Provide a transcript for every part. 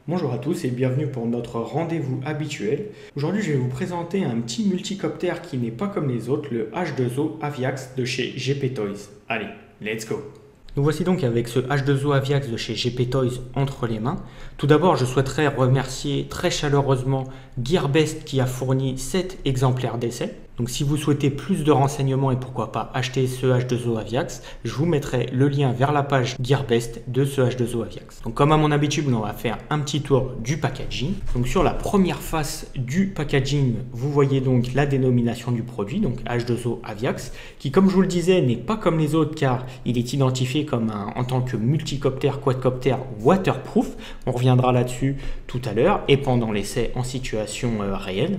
Bonjour à tous et bienvenue pour notre rendez-vous habituel. Aujourd'hui, je vais vous présenter un petit multicoptère qui n'est pas comme les autres, le H2O Aviax de chez GP Toys. Allez, let's go! Nous voici donc avec ce H2O Aviax de chez GP Toys entre les mains. Tout d'abord, je souhaiterais remercier très chaleureusement Gearbest qui a fourni 7 exemplaires d'essai. Donc si vous souhaitez plus de renseignements et pourquoi pas acheter ce H2O Aviax, je vous mettrai le lien vers la page Gearbest de ce H2O Aviax. Donc comme à mon habitude, on va faire un petit tour du packaging. Donc sur la première face du packaging, vous voyez donc la dénomination du produit, donc H2O Aviax, qui comme je vous le disais n'est pas comme les autres car il est identifié comme en tant que multicoptère, quadcoptère waterproof. On reviendra là-dessus tout à l'heure et pendant l'essai en situation réelle.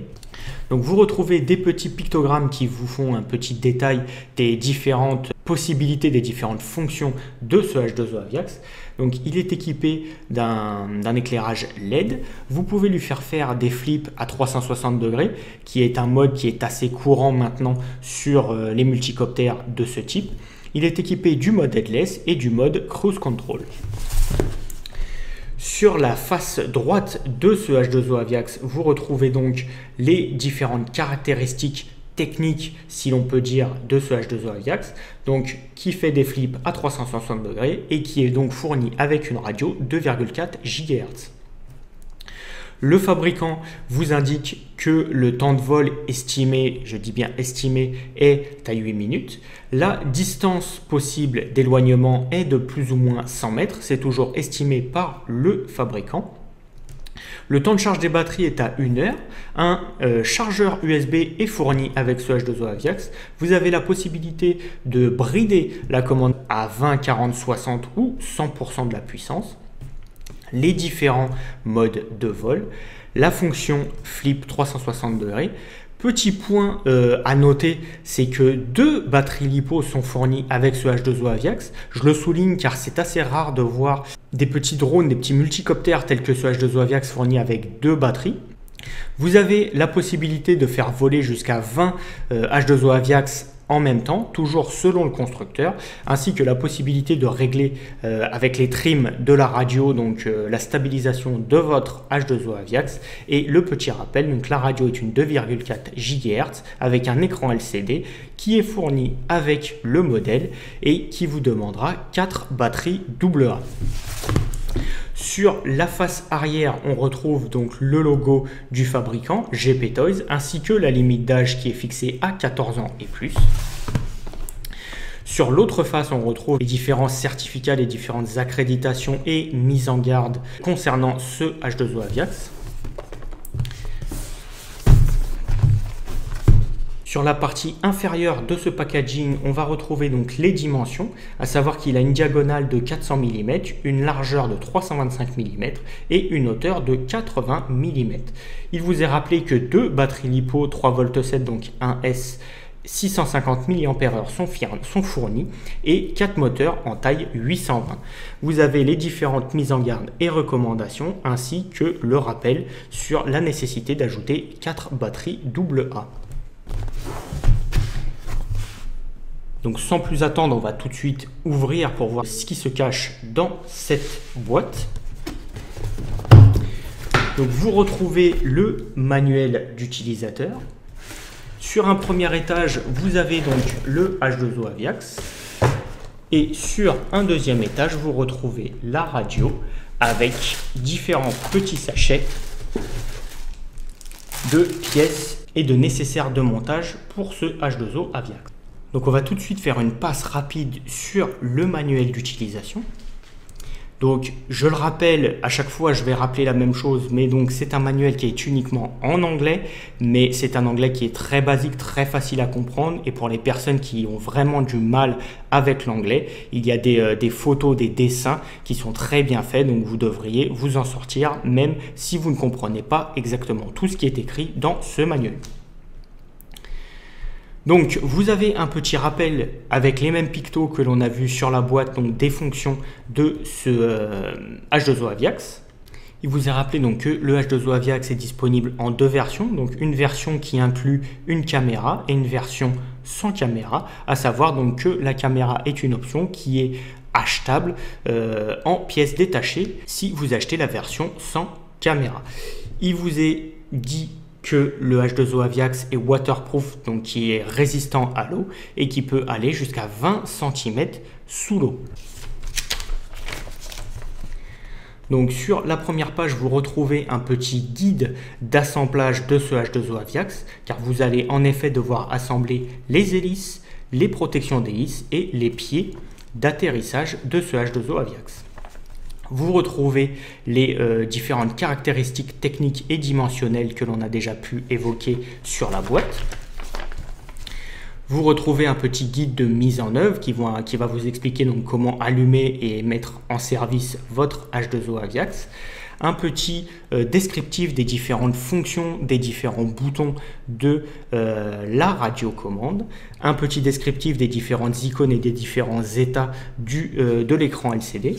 Donc vous retrouvez des petits pictogrammes qui vous font un petit détail des différentes possibilités, des différentes fonctions de ce H2O Aviax. Donc il est équipé d'un éclairage LED. Vous pouvez lui faire des flips à 360 degrés, qui est un mode qui est assez courant maintenant sur les multicoptères de ce type. Il est équipé du mode headless et du mode cruise control. Sur la face droite de ce H2O Aviax, vous retrouvez donc les différentes caractéristiques techniques, si l'on peut dire, de ce H2O Aviax, donc qui fait des flips à 360 degrés et qui est donc fourni avec une radio 2,4 GHz. Le fabricant vous indique que le temps de vol estimé, je dis bien estimé, est à 8 minutes. La distance possible d'éloignement est de plus ou moins 100 mètres. C'est toujours estimé par le fabricant. Le temps de charge des batteries est à 1 heure. Un chargeur USB est fourni avec ce H2O Aviax. Vous avez la possibilité de brider la commande à 20, 40, 60 ou 100% de la puissance. Les différents modes de vol, la fonction flip 360 degrés. Petit point à noter, c'est que 2 batteries LiPo sont fournies avec ce H2O Aviax. Je le souligne car c'est assez rare de voir des petits drones, des petits multicoptères tels que ce H2O Aviax fournis avec 2 batteries. Vous avez la possibilité de faire voler jusqu'à 20 H2O Aviax en même temps, toujours selon le constructeur, ainsi que la possibilité de régler avec les trims de la radio, donc la stabilisation de votre H2O Aviax. Et le petit rappel, donc la radio est une 2,4 GHz avec un écran LCD qui est fourni avec le modèle et qui vous demandera 4 batteries AA. Sur la face arrière, on retrouve donc le logo du fabricant GP Toys ainsi que la limite d'âge qui est fixée à 14 ans et plus. Sur l'autre face, on retrouve les différents certificats, les différentes accréditations et mises en garde concernant ce H2O Aviax. Sur la partie inférieure de ce packaging, on va retrouver donc les dimensions, à savoir qu'il a une diagonale de 400 mm, une largeur de 325 mm et une hauteur de 80 mm. Il vous est rappelé que 2 batteries LiPo 3V7, donc 1S, 650 mAh sont fournis et 4 moteurs en taille 820. Vous avez les différentes mises en garde et recommandations ainsi que le rappel sur la nécessité d'ajouter 4 batteries AA. Donc sans plus attendre, on va tout de suite ouvrir pour voir ce qui se cache dans cette boîte. Donc vous retrouvez le manuel d'utilisateur. Sur un premier étage, vous avez donc le H2O Aviax. Et sur un deuxième étage, vous retrouvez la radio avec différents petits sachets de pièces et de nécessaires de montage pour ce H2O Aviax. Donc on va tout de suite faire une passe rapide sur le manuel d'utilisation. Donc je le rappelle, à chaque fois je vais rappeler la même chose, mais donc c'est un manuel qui est uniquement en anglais, mais c'est un anglais qui est très basique, très facile à comprendre, et pour les personnes qui ont vraiment du mal avec l'anglais, il y a des photos, des dessins qui sont très bien faits, donc vous devriez vous en sortir même si vous ne comprenez pas exactement tout ce qui est écrit dans ce manuel. Donc vous avez un petit rappel avec les mêmes pictos que l'on a vu sur la boîte, donc des fonctions de ce H2O Aviax. Il vous est rappelé donc que le H2O Aviax est disponible en 2 versions, donc une version qui inclut une caméra et une version sans caméra, à savoir donc que la caméra est une option qui est achetable en pièces détachées si vous achetez la version sans caméra. Il vous est dit que le H2O Aviax est waterproof, donc qui est résistant à l'eau et qui peut aller jusqu'à 20 cm sous l'eau. Donc sur la première page, vous retrouvez un petit guide d'assemblage de ce H2O Aviax, car vous allez en effet devoir assembler les hélices, les protections d'hélice et les pieds d'atterrissage de ce H2O Aviax. Vous retrouvez les différentes caractéristiques techniques et dimensionnelles que l'on a déjà pu évoquer sur la boîte. Vous retrouvez un petit guide de mise en œuvre qui va vous expliquer donc comment allumer et mettre en service votre H2O Aviax. Un petit descriptif des différentes fonctions, des différents boutons de la radiocommande, un petit descriptif des différentes icônes et des différents états de l'écran LCD.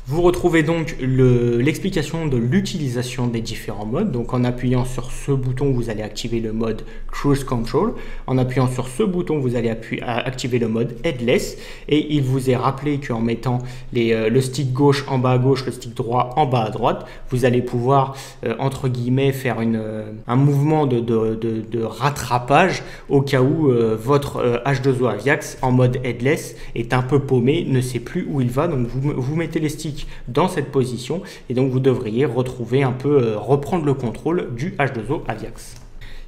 Vous retrouvez donc l'explication de l'utilisation des différents modes. Donc en appuyant sur ce bouton, vous allez activer le mode Cruise Control. En appuyant sur ce bouton, vous allez activer le mode Headless. Et il vous est rappelé qu'en mettant le stick gauche en bas à gauche, le stick droit en bas à droite, vous allez pouvoir, entre guillemets, faire un mouvement de rattrapage au cas où votre H2O Aviax en mode Headless est un peu paumé, ne sait plus où il va. Donc vous mettez les sticks dans cette position et donc vous devriez reprendre le contrôle du H2O Aviax.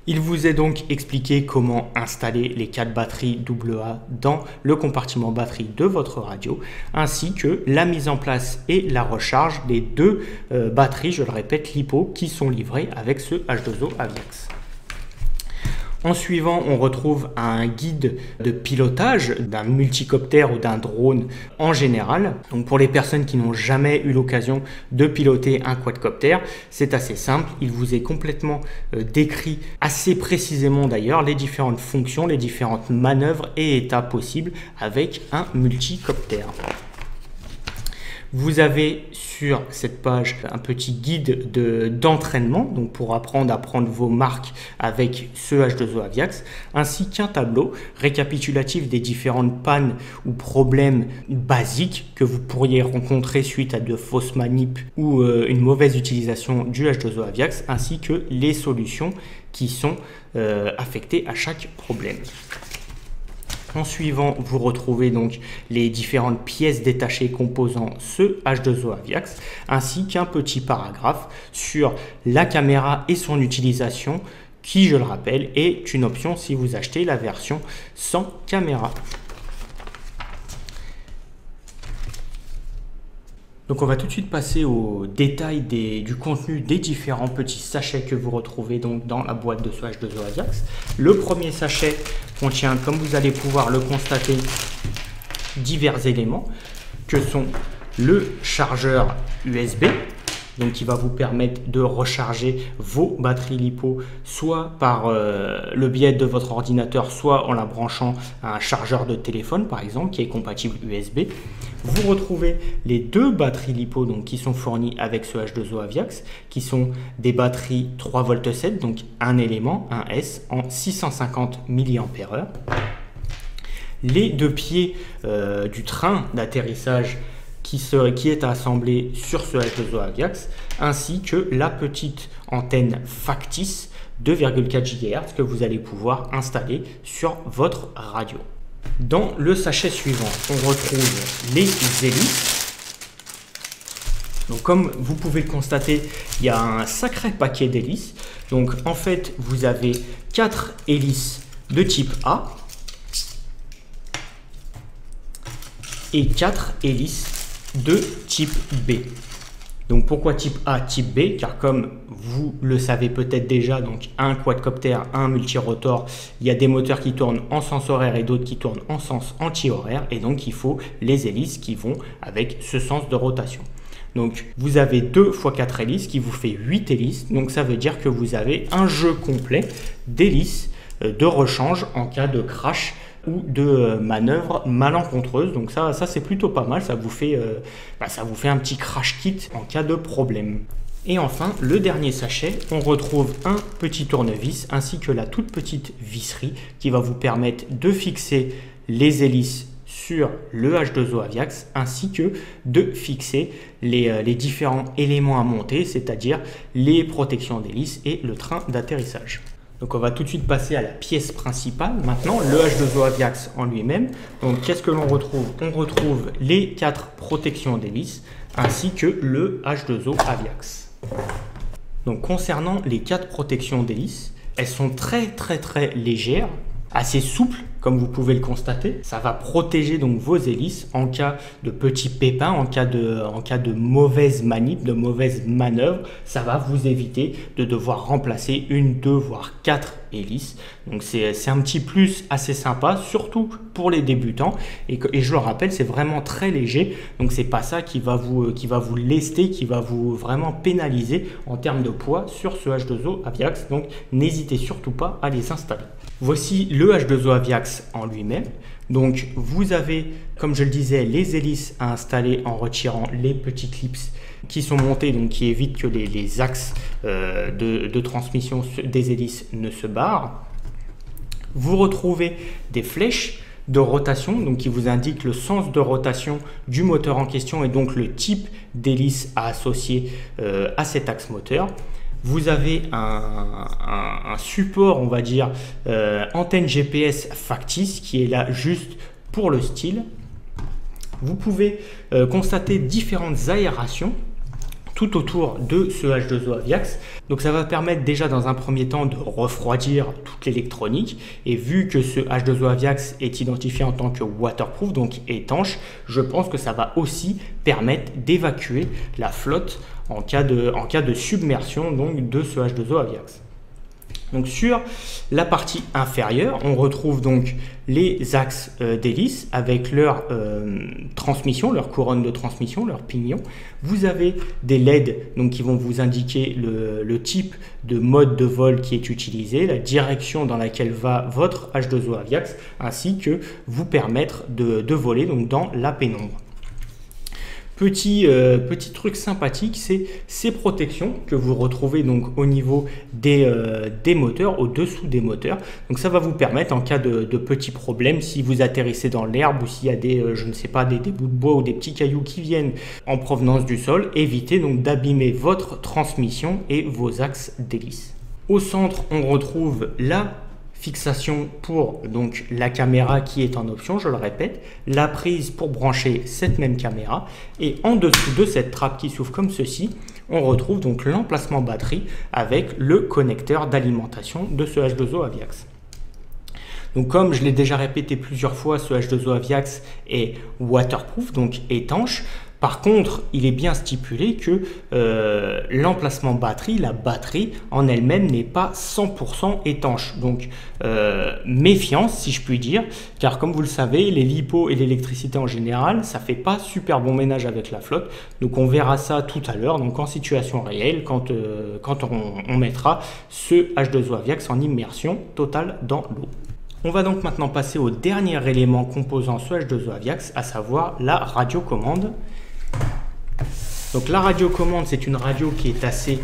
Il vous est donc expliqué comment installer les 4 batteries AA dans le compartiment batterie de votre radio, ainsi que la mise en place et la recharge des 2 batteries, je le répète, LiPo, qui sont livrées avec ce H2O Aviax. En suivant, on retrouve un guide de pilotage d'un multicoptère ou d'un drone en général. Donc pour les personnes qui n'ont jamais eu l'occasion de piloter un quadcoptère, c'est assez simple. Il vous est complètement décrit, assez précisément d'ailleurs, les différentes fonctions, les différentes manœuvres et états possibles avec un multicoptère. Vous avez sur cette page un petit guide d'entraînement, donc pour apprendre à prendre vos marques avec ce H2O Aviax, ainsi qu'un tableau récapitulatif des différentes pannes ou problèmes basiques que vous pourriez rencontrer suite à de fausses manips ou une mauvaise utilisation du H2O Aviax, ainsi que les solutions qui sont affectées à chaque problème. En suivant, vous retrouvez donc les différentes pièces détachées composant ce H2O Aviax, ainsi qu'un petit paragraphe sur la caméra et son utilisation, qui, je le rappelle, est une option si vous achetez la version sans caméra. Donc on va tout de suite passer au détail du contenu des différents petits sachets que vous retrouvez donc dans la boîte de ce H2O Aviax. Le premier sachet contient, comme vous allez pouvoir le constater, divers éléments que sont le chargeur USB, donc qui va vous permettre de recharger vos batteries LiPo soit par le biais de votre ordinateur, soit en la branchant à un chargeur de téléphone par exemple qui est compatible USB. Vous retrouvez les 2 batteries LiPo donc, qui sont fournies avec ce H2O Aviax, qui sont des batteries 3V7, donc un élément, un S, en 650 mAh. Les 2 pieds du train d'atterrissage qui est assemblé sur ce H2O Aviax, ainsi que la petite antenne factice 2,4 GHz que vous allez pouvoir installer sur votre radio. Dans le sachet suivant, on retrouve les hélices. Donc comme vous pouvez le constater, il y a un sacré paquet d'hélices. Donc en fait, vous avez 4 hélices de type A et 4 hélices de type B. Donc pourquoi type A, type B? Car comme vous le savez peut-être déjà, donc un quadcoptère, un multirotor, il y a des moteurs qui tournent en sens horaire et d'autres qui tournent en sens anti-horaire, et donc il faut les hélices qui vont avec ce sens de rotation. Donc vous avez 2 x 4 hélices qui vous fait 8 hélices, donc ça veut dire que vous avez un jeu complet d'hélices de rechange en cas de crash ou de manœuvre malencontreuse. Donc ça c'est plutôt pas mal, ça vous fait un petit crash kit en cas de problème. Et enfin, le dernier sachet, on retrouve un petit tournevis ainsi que la toute petite visserie qui va vous permettre de fixer les hélices sur le H2O Aviax ainsi que de fixer les différents éléments à monter, c'est-à-dire les protections d'hélice et le train d'atterrissage. Donc on va tout de suite passer à la pièce principale. Maintenant, le H2O Aviax en lui-même. Donc qu'est-ce que l'on retrouve? On retrouve les 4 protections d'hélice ainsi que le H2O Aviax. Donc concernant les 4 protections d'hélice, elles sont très légères, assez souples comme vous pouvez le constater. Ça va protéger donc vos hélices en cas de petits pépins, en cas de mauvaise manip, de mauvaise manœuvre. Ça va vous éviter de devoir remplacer 1, 2 voire 4 hélices. Donc c'est un petit plus assez sympa, surtout pour les débutants. Et je le rappelle, c'est vraiment très léger. Donc c'est pas ça qui va vous lester, qui va vous vraiment pénaliser en termes de poids sur ce H2O Aviax. Donc n'hésitez surtout pas à les installer. Voici le H2O Aviax en lui-même. Donc vous avez, comme je le disais, les hélices à installer en retirant les petits clips qui sont montés, donc qui évitent que les axes de transmission des hélices ne se barrent. Vous retrouvez des flèches de rotation, donc qui vous indiquent le sens de rotation du moteur en question et donc le type d'hélice à associer à cet axe moteur. Vous avez un support, on va dire, antenne GPS factice qui est là juste pour le style. Vous pouvez constater différentes aérations tout autour de ce H2O Aviax. Donc ça va permettre déjà dans un premier temps de refroidir toute l'électronique. Et vu que ce H2O Aviax est identifié en tant que waterproof, donc étanche, je pense que ça va aussi permettre d'évacuer la flotte en cas de submersion donc, de ce H2O Aviax. Donc sur la partie inférieure, on retrouve donc les axes d'hélice avec leur transmission, leur couronne de transmission, leur pignon. Vous avez des LED donc, qui vont vous indiquer le type de mode de vol qui est utilisé, la direction dans laquelle va votre H2O Aviax, ainsi que vous permettre de voler donc, dans la pénombre. Petit truc sympathique, c'est ces protections que vous retrouvez donc au niveau des moteurs, au-dessous des moteurs. Donc ça va vous permettre en cas de petits problèmes, si vous atterrissez dans l'herbe ou s'il y a je ne sais pas, des bouts de bois ou des petits cailloux qui viennent en provenance du sol, évitez donc d'abîmer votre transmission et vos axes d'hélice. Au centre, on retrouve la fixation pour donc la caméra qui est en option, je le répète, la prise pour brancher cette même caméra et en dessous de cette trappe qui s'ouvre comme ceci, on retrouve donc l'emplacement batterie avec le connecteur d'alimentation de ce H2O Aviax. Donc comme je l'ai déjà répété plusieurs fois, ce H2O Aviax est waterproof, donc étanche. Par contre, il est bien stipulé que l'emplacement batterie, la batterie en elle-même n'est pas 100% étanche. Donc méfiance si je puis dire, car comme vous le savez, les lipos et l'électricité en général, ça fait pas super bon ménage avec la flotte. Donc on verra ça tout à l'heure, donc en situation réelle, quand on mettra ce H2O Aviax en immersion totale dans l'eau. On va donc maintenant passer au dernier élément composant ce H2O Aviax, à savoir la radiocommande. Donc la radiocommande, c'est une radio qui est assez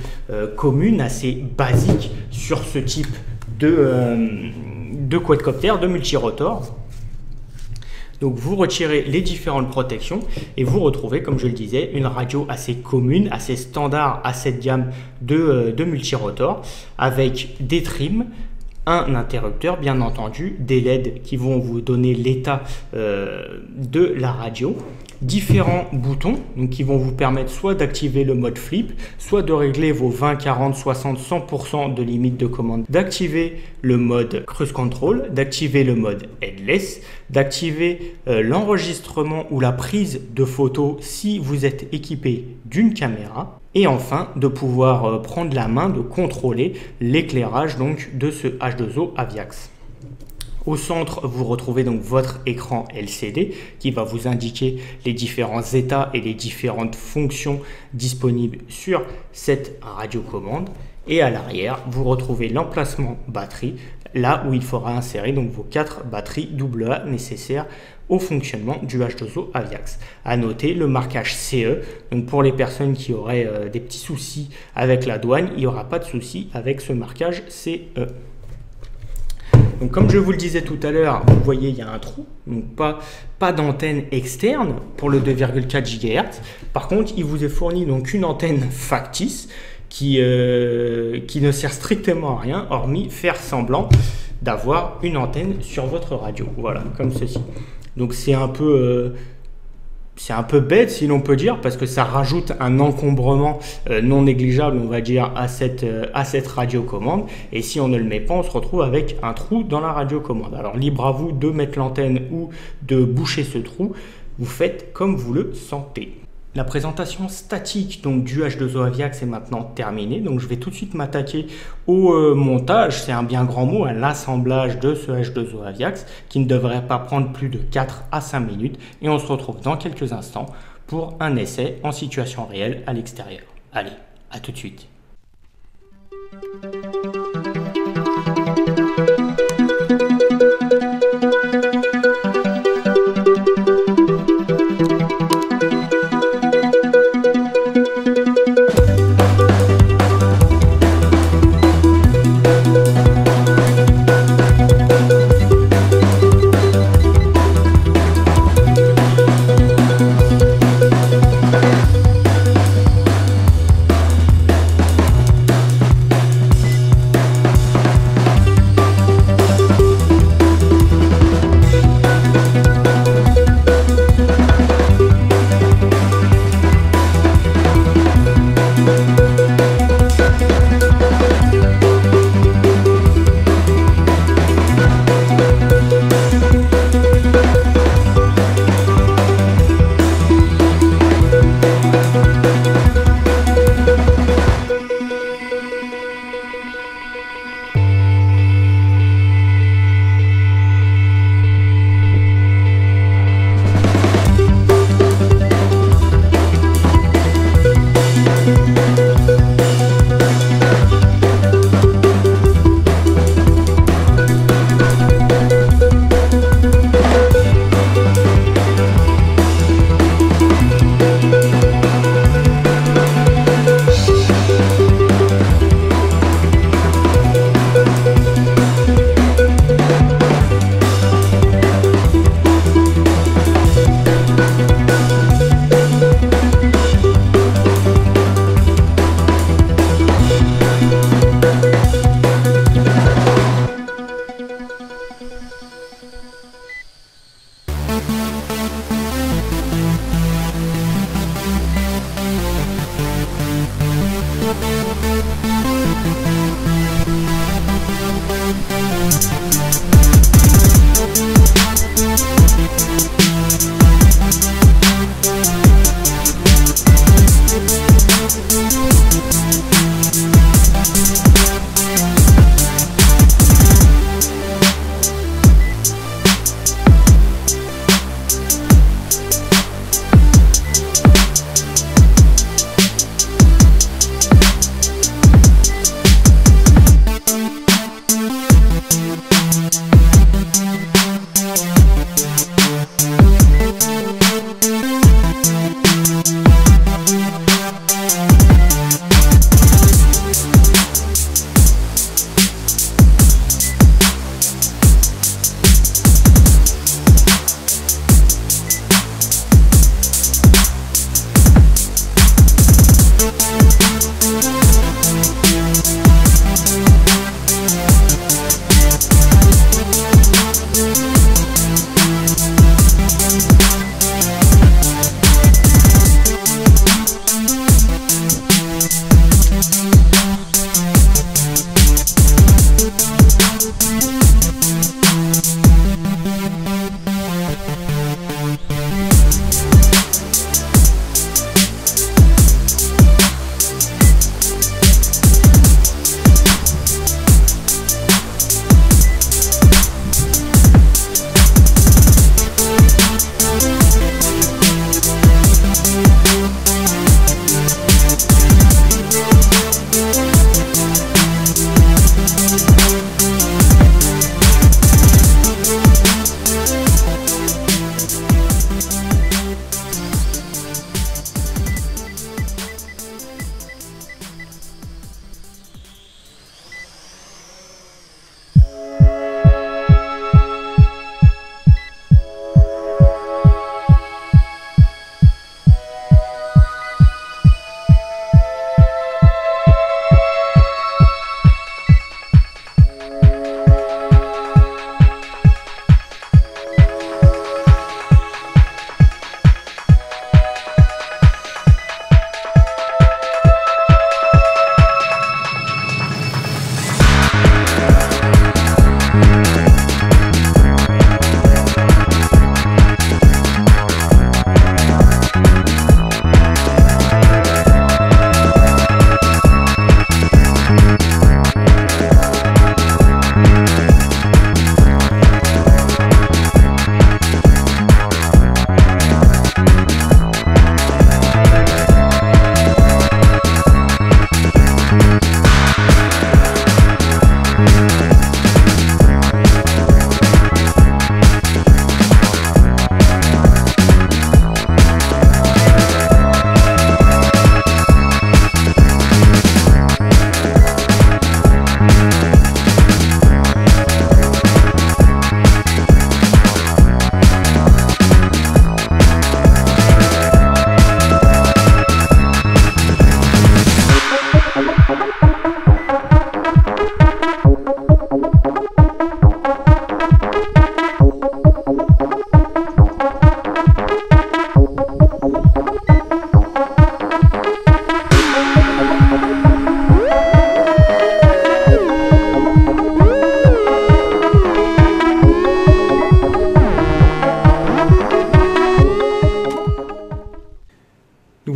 commune, assez basique sur ce type de quadcopter, de multirotor. Donc vous retirez les différentes protections et vous retrouvez, comme je le disais, une radio assez commune, assez standard à cette gamme de multirotor avec des trims, un interrupteur bien entendu, des LED qui vont vous donner l'état de la radio, différents boutons donc, qui vont vous permettre soit d'activer le mode flip, soit de régler vos 20, 40, 60, 100% de limite de commande, d'activer le mode cruise control, d'activer le mode headless, d'activer l'enregistrement ou la prise de photos si vous êtes équipé d'une caméra. Et enfin, de pouvoir prendre la main, de contrôler l'éclairage donc de ce H2O Aviax. Au centre, vous retrouvez donc votre écran LCD qui va vous indiquer les différents états et les différentes fonctions disponibles sur cette radiocommande. Et à l'arrière, vous retrouvez l'emplacement batterie là où il faudra insérer donc vos 4 batteries AA nécessaires au fonctionnement du H2O Aviax. À noter le marquage CE, donc pour les personnes qui auraient des petits soucis avec la douane, il n'y aura pas de souci avec ce marquage CE. Donc comme je vous le disais tout à l'heure, vous voyez il y a un trou, donc pas d'antenne externe pour le 2,4 GHz. Par contre, il vous est fourni donc une antenne factice qui ne sert strictement à rien, hormis faire semblant d'avoir une antenne sur votre radio. Voilà, comme ceci. Donc c'est un peu bête si l'on peut dire, parce que ça rajoute un encombrement non négligeable, on va dire, à cette radiocommande. Et si on ne le met pas, on se retrouve avec un trou dans la radiocommande. Alors libre à vous de mettre l'antenne ou de boucher ce trou. Vous faites comme vous le sentez. La présentation statique donc, du H2O Aviax est maintenant terminée. Donc je vais tout de suite m'attaquer au montage, c'est un bien grand mot, à l'assemblage de ce H2O Aviax qui ne devrait pas prendre plus de 4 à 5 minutes. Et on se retrouve dans quelques instants pour un essai en situation réelle à l'extérieur. Allez, à tout de suite.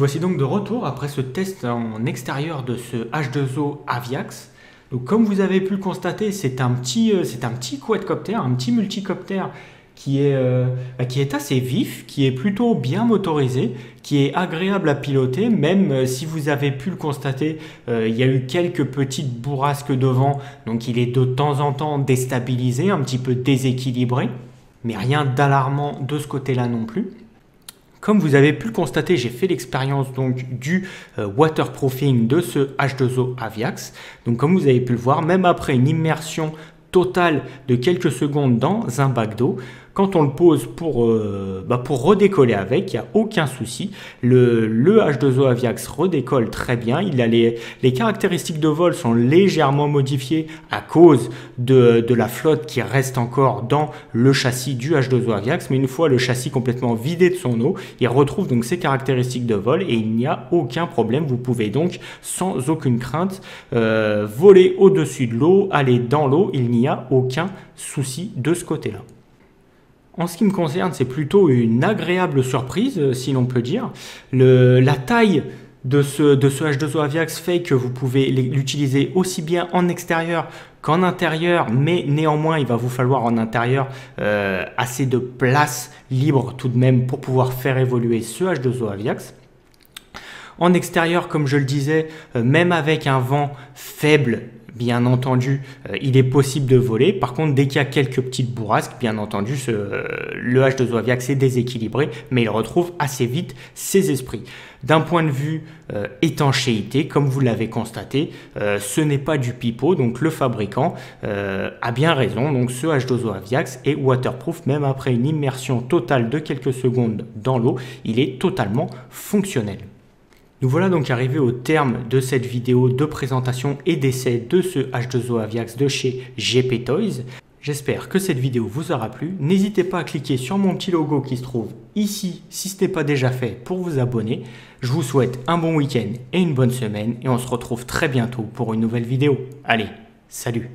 voici donc de retour après ce test en extérieur de ce H2O Aviax. Donc comme vous avez pu le constater, c'est un petit quadcoptère, un petit multicoptère qui est assez vif, qui est plutôt bien motorisé, qui est agréable à piloter, même si vous avez pu le constater, il y a eu quelques petites bourrasques de vent, donc il est de temps en temps déstabilisé, un petit peu déséquilibré, mais rien d'alarmant de ce côté-là non plus. Comme vous avez pu le constater, j'ai fait l'expérience donc du waterproofing de ce H2O Aviax. Donc comme vous avez pu le voir, même après une immersion totale de quelques secondes dans un bac d'eau, quand on le pose pour redécoller avec, il n'y a aucun souci. Le H2O Aviax redécolle très bien. Il a les caractéristiques de vol sont légèrement modifiées à cause de la flotte qui reste encore dans le châssis du H2O Aviax. Mais une fois le châssis complètement vidé de son eau, il retrouve donc ses caractéristiques de vol et il n'y a aucun problème. Vous pouvez donc sans aucune crainte voler au-dessus de l'eau, aller dans l'eau. Il n'y a aucun souci de ce côté-là. En ce qui me concerne, c'est plutôt une agréable surprise, si l'on peut dire. La taille de ce H2O Aviax fait que vous pouvez l'utiliser aussi bien en extérieur qu'en intérieur, mais néanmoins, il va vous falloir en intérieur assez de place libre tout de même pour pouvoir faire évoluer ce H2O Aviax. En extérieur, comme je le disais, même avec un vent faible, bien entendu, il est possible de voler. Par contre, dès qu'il y a quelques petites bourrasques, bien entendu, le H2O Aviax est déséquilibré, mais il retrouve assez vite ses esprits. D'un point de vue étanchéité, comme vous l'avez constaté, ce n'est pas du pipeau, donc le fabricant a bien raison. Donc ce H2O Aviax est waterproof, même après une immersion totale de quelques secondes dans l'eau, il est totalement fonctionnel. Nous voilà donc arrivés au terme de cette vidéo de présentation et d'essai de ce H2O Aviax de chez GP Toys. J'espère que cette vidéo vous aura plu. N'hésitez pas à cliquer sur mon petit logo qui se trouve ici si ce n'est pas déjà fait pour vous abonner. Je vous souhaite un bon week-end et une bonne semaine et on se retrouve très bientôt pour une nouvelle vidéo. Allez, salut!